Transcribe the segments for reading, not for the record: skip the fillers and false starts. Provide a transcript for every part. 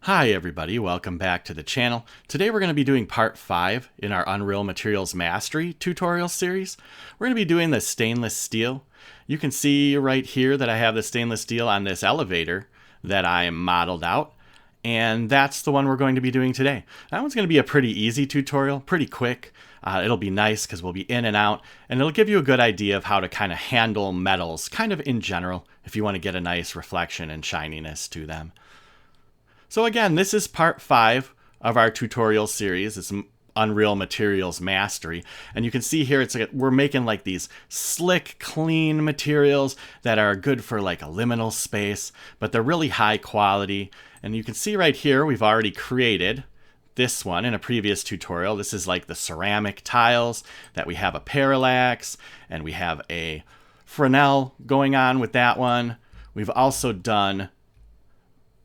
Hi everybody, welcome back to the channel. Today we're going to be doing part 5 in our Unreal Materials Mastery tutorial series. We're going to be doing the stainless steel. You can see right here that I have the stainless steel on this elevator that I modeled out, and that's the one we're going to be doing today. That one's going to be a pretty easy tutorial, pretty quick. It'll be nice because we'll be in and out, and it'll give you a good idea of how to kind of handle metals kind of in general if you want to get a nice reflection and shininess to them. So again, this is part 5 of our tutorial series. It's Unreal Materials Mastery. And you can see here, it's like we're making like these slick, clean materials that are good for like a liminal space, but they're really high quality. And you can see right here, we've already created this one in a previous tutorial. This is like the ceramic tiles that we have a parallax, and we have a Fresnel going on with that one. We've also done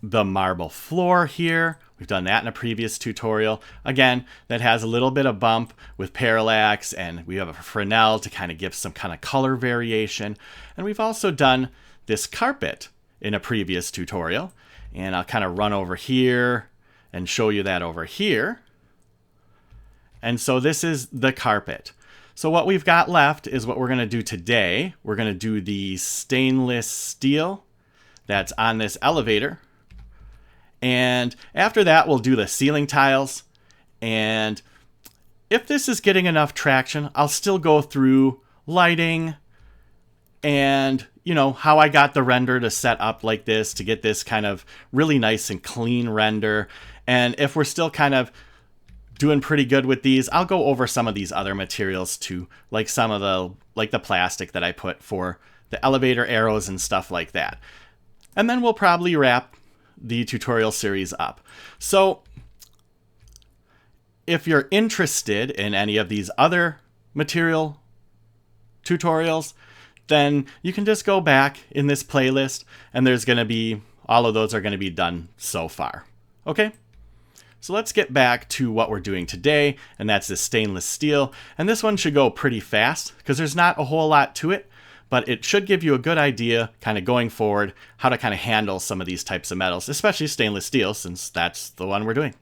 the marble floor here. We've done that in a previous tutorial. Again, that has a little bit of bump with parallax, and we have a Fresnel to kind of give some kind of color variation. And we've also done this carpet in a previous tutorial. And I'll kind of run over here and show you that over here. And so this is the carpet. So what we've got left is what we're going to do today. We're going to do the stainless steel that's on this elevator. And after that, we'll do the ceiling tiles. And if this is getting enough traction, I'll still go through lighting and, you know, how I got the render to set up like this to get this kind of really nice and clean render. And if we're still kind of doing pretty good with these, I'll go over some of these other materials too, like some of the plastic that I put for the elevator arrows and stuff like that. And then we'll probably wrap the tutorial series up. So if you're interested in any of these other material tutorials, then you can just go back in this playlist, and there's going to be, all of those are going to be done so far. Okay? So let's get back to what we're doing today, and that's this stainless steel. And this one should go pretty fast because there's not a whole lot to it, but it should give you a good idea kind of going forward how to kind of handle some of these types of metals, especially stainless steel, since that's the one we're doing.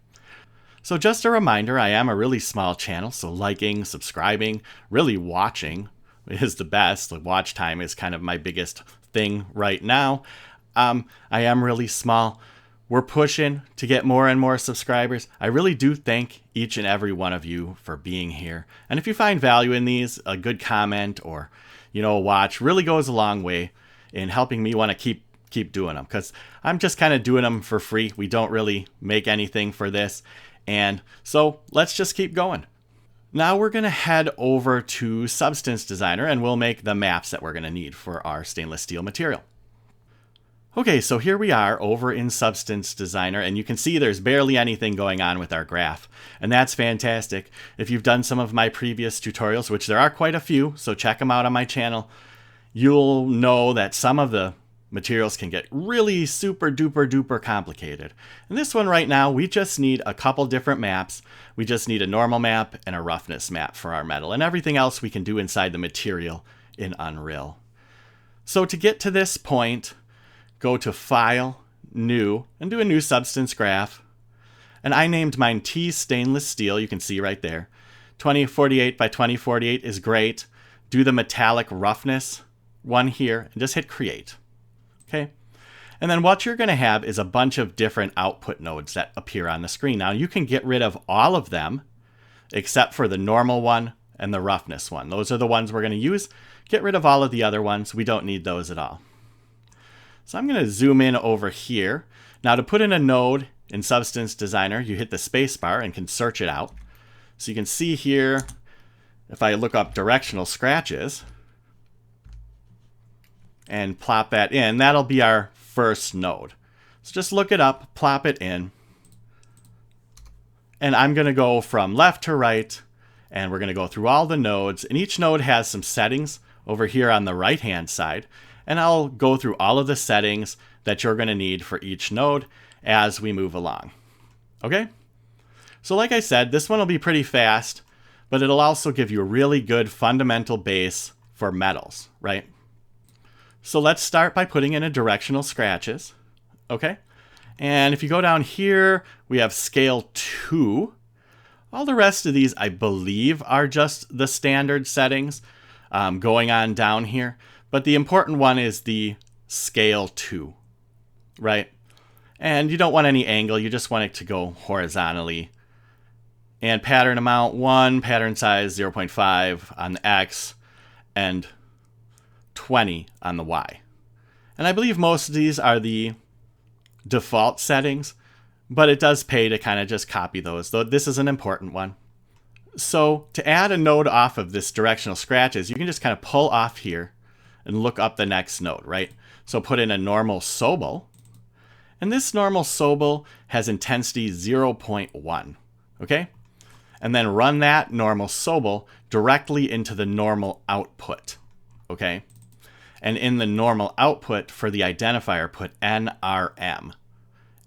So just a reminder, I am a really small channel, so liking, subscribing, really watching is the best. The watch time is kind of my biggest thing right now. I am really small. We're pushing to get more and more subscribers. I really do thank each and every one of you for being here. And if you find value in these, a good comment or a watch really goes a long way in helping me want to keep doing them, because I'm just kind of doing them for free. We don't really make anything for this. And so let's just keep going. Now we're going to head over to Substance Designer, and we'll make the maps that we're going to need for our stainless steel material. Okay, so here we are over in Substance Designer, and you can see there's barely anything going on with our graph. And that's fantastic. If you've done some of my previous tutorials, which there are quite a few, so check them out on my channel, you'll know that some of the materials can get really super duper duper complicated. In this one right now, we just need a couple different maps. We just need a normal map and a roughness map for our metal, and everything else we can do inside the material in Unreal. So to get to this point, go to File, New, and do a new substance graph. And I named mine T Stainless Steel, you can see right there. 2048 by 2048 is great. Do the metallic roughness one here, and just hit Create. Okay? And then what you're going to have is a bunch of different output nodes that appear on the screen. Now you can get rid of all of them, except for the normal one and the roughness one. Those are the ones we're going to use. Get rid of all of the other ones. We don't need those at all. So I'm going to zoom in over here. Now to put in a node in Substance Designer, you hit the space bar and can search it out. So you can see here, if I look up directional scratches and plop that in, that'll be our first node. So just look it up, plop it in. And I'm going to go from left to right, and we're going to go through all the nodes. And each node has some settings over here on the right-hand side. And I'll go through all of the settings that you're going to need for each node as we move along. Okay? So like I said, this one will be pretty fast, but it'll also give you a really good fundamental base for metals, right? So let's start by putting in a directional scratches. Okay? And if you go down here, we have scale 2. All the rest of these, I believe, are just the standard settings going on down here. But the important one is the scale 2, right? And you don't want any angle. You just want it to go horizontally. And pattern amount 1, pattern size 0.5 on the X, and 20 on the Y. And I believe most of these are the default settings, but it does pay to kind of just copy those, though this is an important one. So to add a node off of this directional scratches, you can just kind of pull off here and look up the next node, right? So put in a normal Sobel, and this normal Sobel has intensity 0.1, okay? And then run that normal Sobel directly into the normal output, okay? And in the normal output for the identifier, put NRM.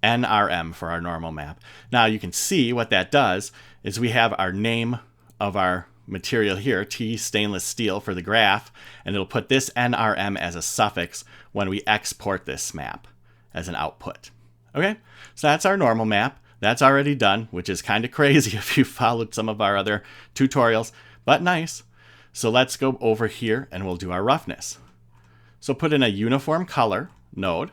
NRM for our normal map. Now you can see what that does is we have our name of our material here, T stainless steel for the graph, and it'll put this NRM as a suffix when we export this map as an output. Okay, so that's our normal map. That's already done, which is kind of crazy if you followed some of our other tutorials, but nice. So let's go over here and we'll do our roughness. So put in a uniform color node,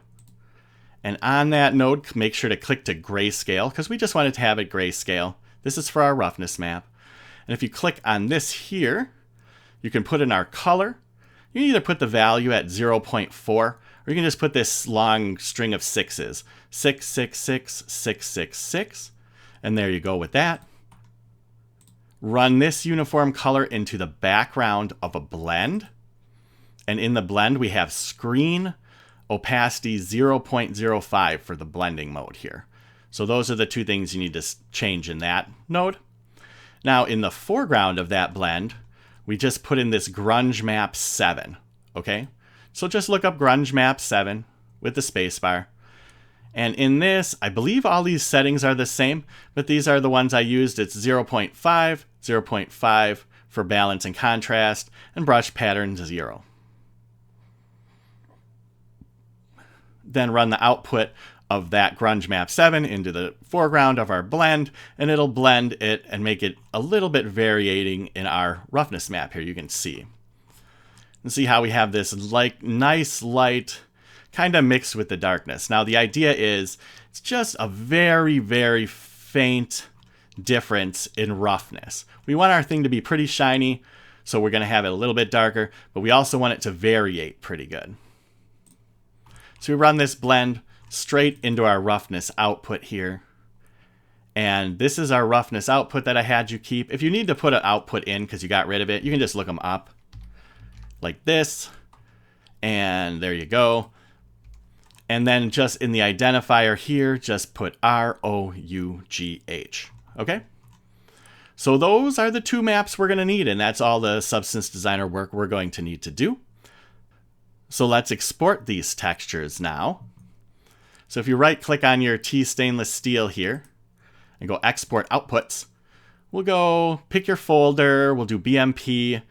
and on that node, make sure to click to grayscale because we just wanted to have it grayscale. This is for our roughness map. And if you click on this here, you can put in our color. You can either put the value at 0.4, or you can just put this long string of 6s. 666, 666, and there you go with that. Run this uniform color into the background of a blend. And in the blend, we have screen opacity 0.05 for the blending mode here. So those are the two things you need to change in that node. Now in the foreground of that blend, we just put in this grunge map 7, okay? So just look up grunge map 7 with the spacebar. And in this, I believe all these settings are the same, but these are the ones I used. It's 0.5, 0.5 for balance and contrast, and brush pattern 0. Then run the output of that grunge map 7 into the foreground of our blend, and it'll blend it and make it a little bit variating in our roughness map here. You can see. And see how we have this like nice light kind of mixed with the darkness. Now the idea is it's just a very, very faint difference in roughness. We want our thing to be pretty shiny, so we're going to have it a little bit darker, but we also want it to variate pretty good. So we run this blend straight into our roughness output here. And this is our roughness output that I had you keep. If you need to put an output in because you got rid of it, you can just look them up like this. And there you go. And then just in the identifier here, just put ROUGH. Okay? So those are the two maps we're going to need, and that's all the Substance Designer work we're going to need to do. So let's export these textures now. So if you right-click on your T stainless steel here and go Export Outputs, we'll go pick your folder, we'll do BMP.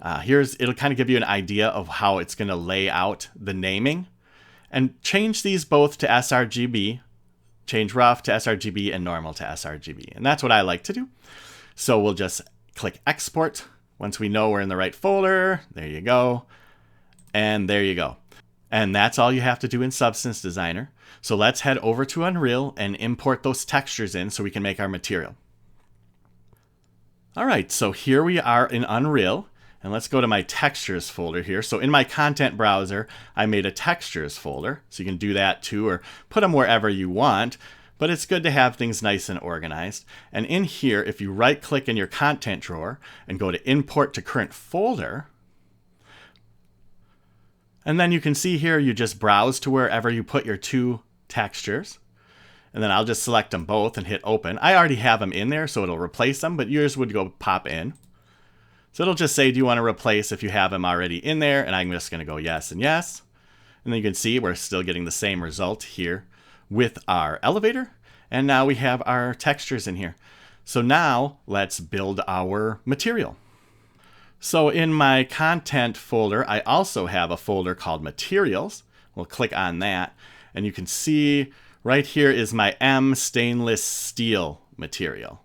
It'll kind of give you an idea of how it's going to lay out the naming. And change these both to sRGB. Change rough to sRGB and normal to sRGB. And that's what I like to do. So we'll just click Export. Once we know we're in the right folder, there you go. And there you go. And that's all you have to do in Substance Designer. So let's head over to Unreal and import those textures in so we can make our material. All right, so here we are in Unreal. And let's go to my textures folder here. So in my content browser, I made a textures folder. So you can do that too, or put them wherever you want. But it's good to have things nice and organized. And in here, if you right click in your content drawer and go to import to current folder, and then you can see here, you just browse to wherever you put your two textures. And then I'll just select them both and hit open. I already have them in there, so it'll replace them, but yours would go pop in. So it'll just say, do you want to replace if you have them already in there? And I'm just going to go yes and yes. And then you can see we're still getting the same result here with our elevator. And now we have our textures in here. So now let's build our material. So in my content folder, I also have a folder called materials. We'll click on that. And you can see right here is my M stainless steel material.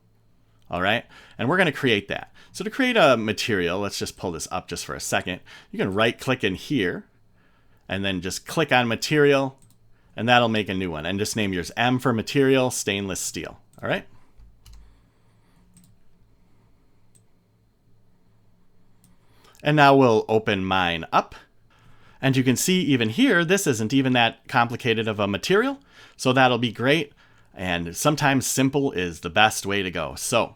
All right, and we're going to create that. So to create a material, let's just pull this up just for a second. You can right click in here and then just click on material, and that'll make a new one. And just name yours M for material, stainless steel. All right. And now we'll open mine up. And you can see even here, this isn't even that complicated of a material. So that'll be great. And sometimes simple is the best way to go. So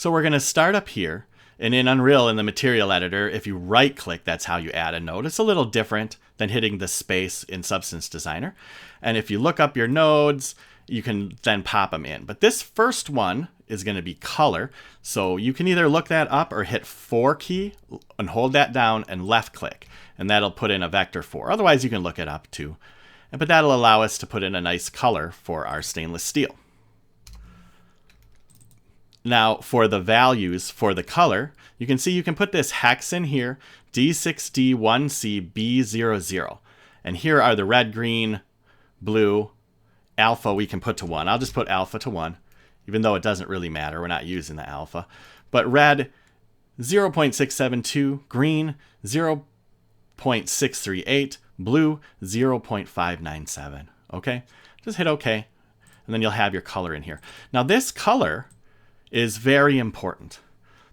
we're going to start up here. And in Unreal, in the material editor, if you right click, that's how you add a node. It's a little different than hitting the space in Substance Designer. And if you look up your nodes, you can then pop them in. But this first one is going to be color. So you can either look that up or hit 4 key and hold that down and left click. And that'll put in a vector 4. Otherwise, you can look it up too. But that'll allow us to put in a nice color for our stainless steel. Now, for the values for the color, you can see you can put this hex in here, D6D1CB00. And here are the red, green, blue, alpha we can put to 1. I'll just put alpha to 1, even though it doesn't really matter. We're not using the alpha. But red, 0.672, green, 0.638, blue, 0.597. Okay? Just hit OK, and then you'll have your color in here. Now, this color is very important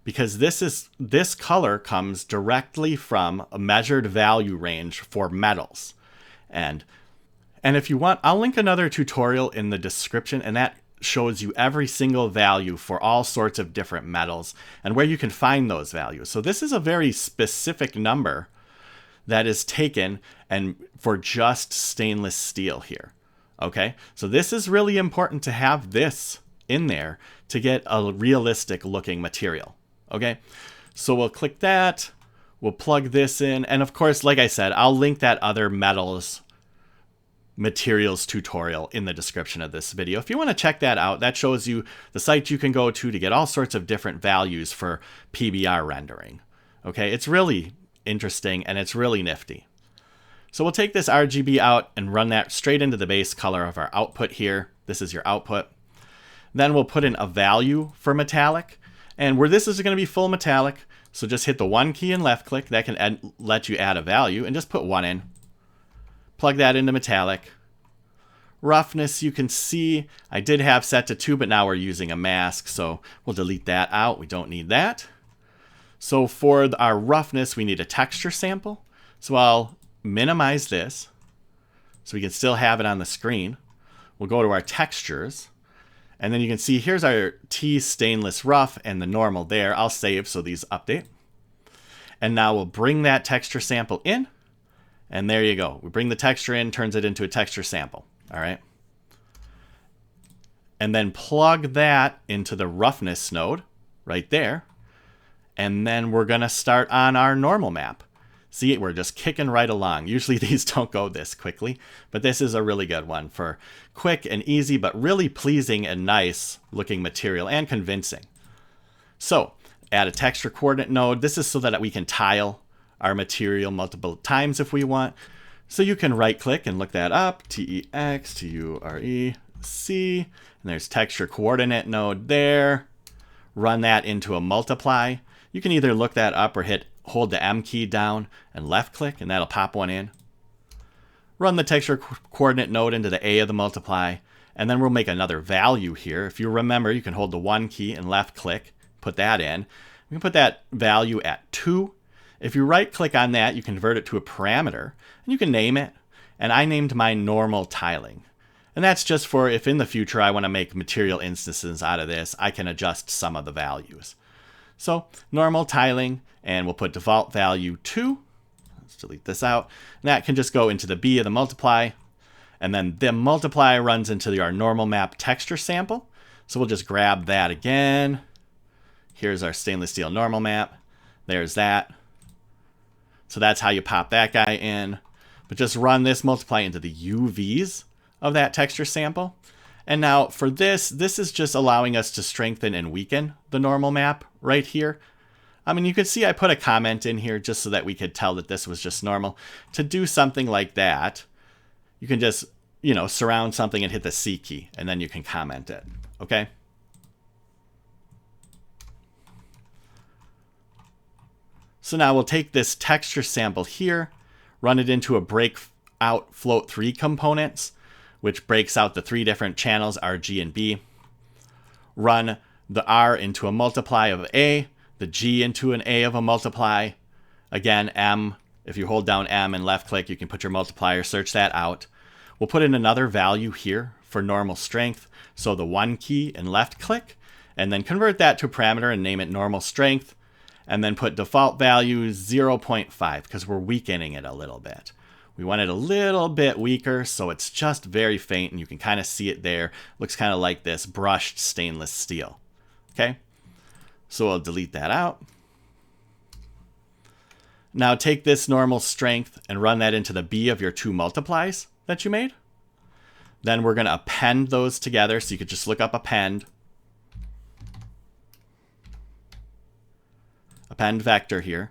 because this color comes directly from a measured value range for metals. And if you want, I'll link another tutorial in the description, and that shows you every single value for all sorts of different metals and where you can find those values. So this is a very specific number that is taken and for just stainless steel here. Okay, so this is really important to have this in there to get a realistic looking material. Okay, so we'll click that, we'll plug this in, and of course, like I said, I'll link that other metals materials tutorial in the description of this video. If you want to check that out, that shows you the site you can go to get all sorts of different values for PBR rendering. Okay, it's really interesting and it's really nifty. So we'll take this RGB out and run that straight into the base color of our output here. This is your output. Then we'll put in a value for metallic, and where this is going to be full metallic, so just hit the 1 key and left click. That can let you add a value, and just put 1 in. Plug that into metallic. Roughness, you can see I did have set to 2, but now we're using a mask, so we'll delete that out. We don't need that. So for our roughness, we need a texture sample. So I'll minimize this so we can still have it on the screen. We'll go to our textures. And then you can see here's our T stainless rough and the normal there. I'll save so these update. And now we'll bring that texture sample in. And there you go. We bring the texture in, turns it into a texture sample. All right. And then plug that into the roughness node right there. And then we're going to start on our normal map. See, we're just kicking right along. Usually these don't go this quickly, but this is a really good one for quick and easy, but really pleasing and nice looking material and convincing. So add a texture coordinate node. This is so that we can tile our material multiple times if we want. So you can right click and look that up, TEX, TUREC, and there's texture coordinate node there. Run that into a multiply. You can either look that up or hold the M key down and left click, and that'll pop one in. Run the texture coordinate node into the A of the multiply, and then we'll make another value here. If you remember, you can hold the 1 key and left click, put that in. We can put that value at 2. If you right click on that, you convert it to a parameter, and you can name it. And I named mine normal tiling. And that's just for if in the future I want to make material instances out of this, I can adjust some of the values. So normal tiling, and we'll put default value 2. Let's delete this out. And that can just go into the B of the multiply. And then the multiply runs into our normal map texture sample. So we'll just grab that again. Here's our stainless steel normal map. There's that. So that's how you pop that guy in. But just run this multiply into the UVs of that texture sample. And now for this is just allowing us to strengthen and weaken the normal map right here. I mean, you can see I put a comment in here just so that we could tell that this was just normal. To do something like that, you can just surround something and hit the C key, and then you can comment it. Okay? So now we'll take this texture sample here, run it into a breakout float 3 components, which breaks out the 3 different channels, R, G, and B. Run the R into a multiply of A, the G into an A of a multiply. Again, M, if you hold down M and left click, you can put your multiplier, search that out. We'll put in another value here for normal strength, so the 1 key and left click, and then convert that to a parameter and name it normal strength, and then put default value 0.5 because we're weakening it a little bit. We want it a little bit weaker, so it's just very faint, and you can kind of see it there. Looks kind of like this brushed stainless steel. Okay, so we'll delete that out. Now take this normal strength and run that into the B of your 2 multiplies that you made. Then we're going to append those together, so you could just look up append. Append vector here,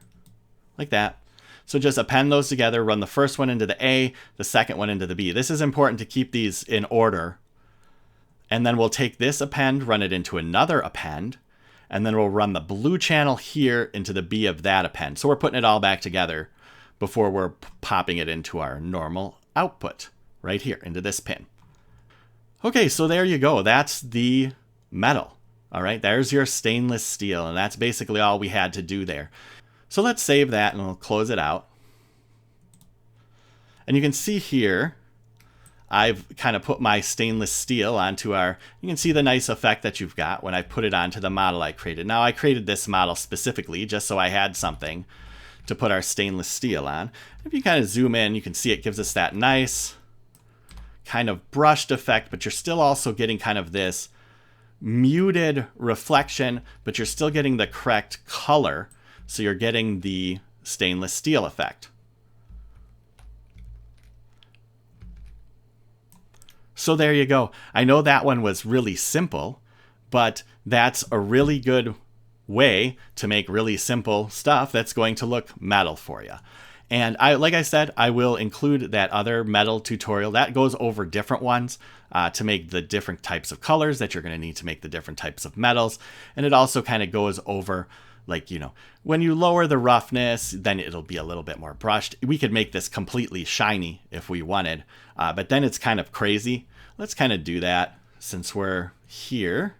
like that. So just append those together, run the first one into the A, the second one into the B. This is important to keep these in order. And then we'll take this append, run it into another append, and then we'll run the blue channel here into the B of that append. So we're putting it all back together before we're popping it into our normal output right here into this pin. Okay, so there you go. That's the metal. All right, there's your stainless steel, and that's basically all we had to do there. So let's save that and we'll close it out. And you can see here, I've kind of put my stainless steel onto our, you can see the nice effect that you've got when I put it onto the model I created. Now I created this model specifically just so I had something to put our stainless steel on. If you kind of zoom in, you can see it gives us that nice kind of brushed effect, but you're still also getting kind of this muted reflection, but you're still getting the correct color. So you're getting the stainless steel effect. So there you go. I know that one was really simple, but that's a really good way to make really simple stuff that's going to look metal for you. And like I said, I will include that other metal tutorial that goes over different ones to make the different types of colors that you're going to need to make the different types of metals. And it also kind of goes over, like, when you lower the roughness, then it'll be a little bit more brushed. We could make this completely shiny if we wanted, but then it's kind of crazy. Let's kind of do that since we're here.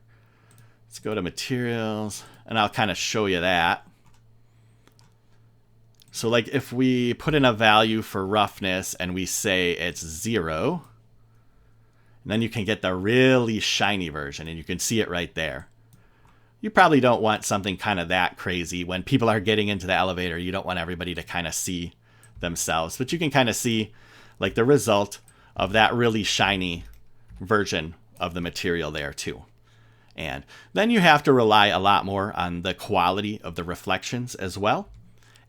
Let's go to materials, and I'll kind of show you that. So like if we put in a value for roughness and we say it's 0, then you can get the really shiny version, and you can see it right there. You probably don't want something kind of that crazy. When people are getting into the elevator, you don't want everybody to kind of see themselves, but you can kind of see like the result of that really shiny version of the material there too. And then you have to rely a lot more on the quality of the reflections as well.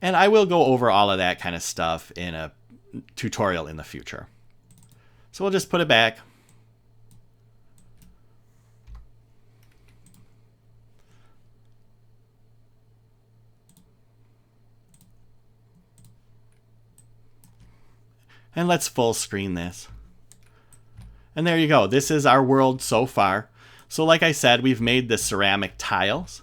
And I will go over all of that kind of stuff in a tutorial in the future. So we'll just put it back. And let's full screen this. And there you go. This is our world so far. So like I said, we've made the ceramic tiles.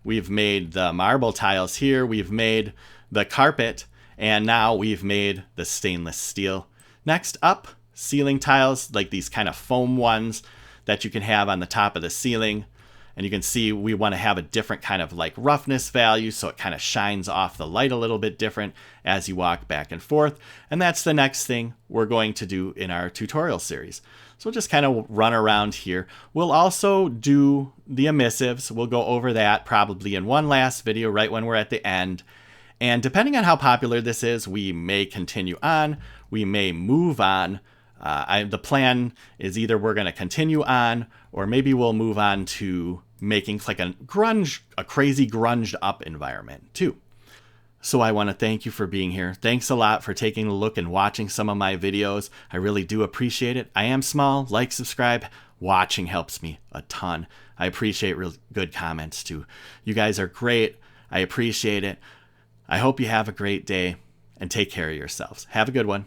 We've made the marble tiles here. We've made the carpet. And now we've made the stainless steel. Next up, ceiling tiles, like these kind of foam ones that you can have on the top of the ceiling. And you can see we want to have a different kind of like roughness value, so it kind of shines off the light a little bit different as you walk back and forth. And that's the next thing we're going to do in our tutorial series. So we'll just kind of run around here. We'll also do the emissives. We'll go over that probably in one last video right when we're at the end. And depending on how popular this is, we may continue on, we may move on. The plan is either we're going to continue on, or maybe we'll move on to making like a crazy grunged up environment too. So I want to thank you for being here. Thanks a lot for taking a look and watching some of my videos. I really do appreciate it. I am small. Like, subscribe. Watching helps me a ton. I appreciate real good comments too. You guys are great. I appreciate it. I hope you have a great day and take care of yourselves. Have a good one.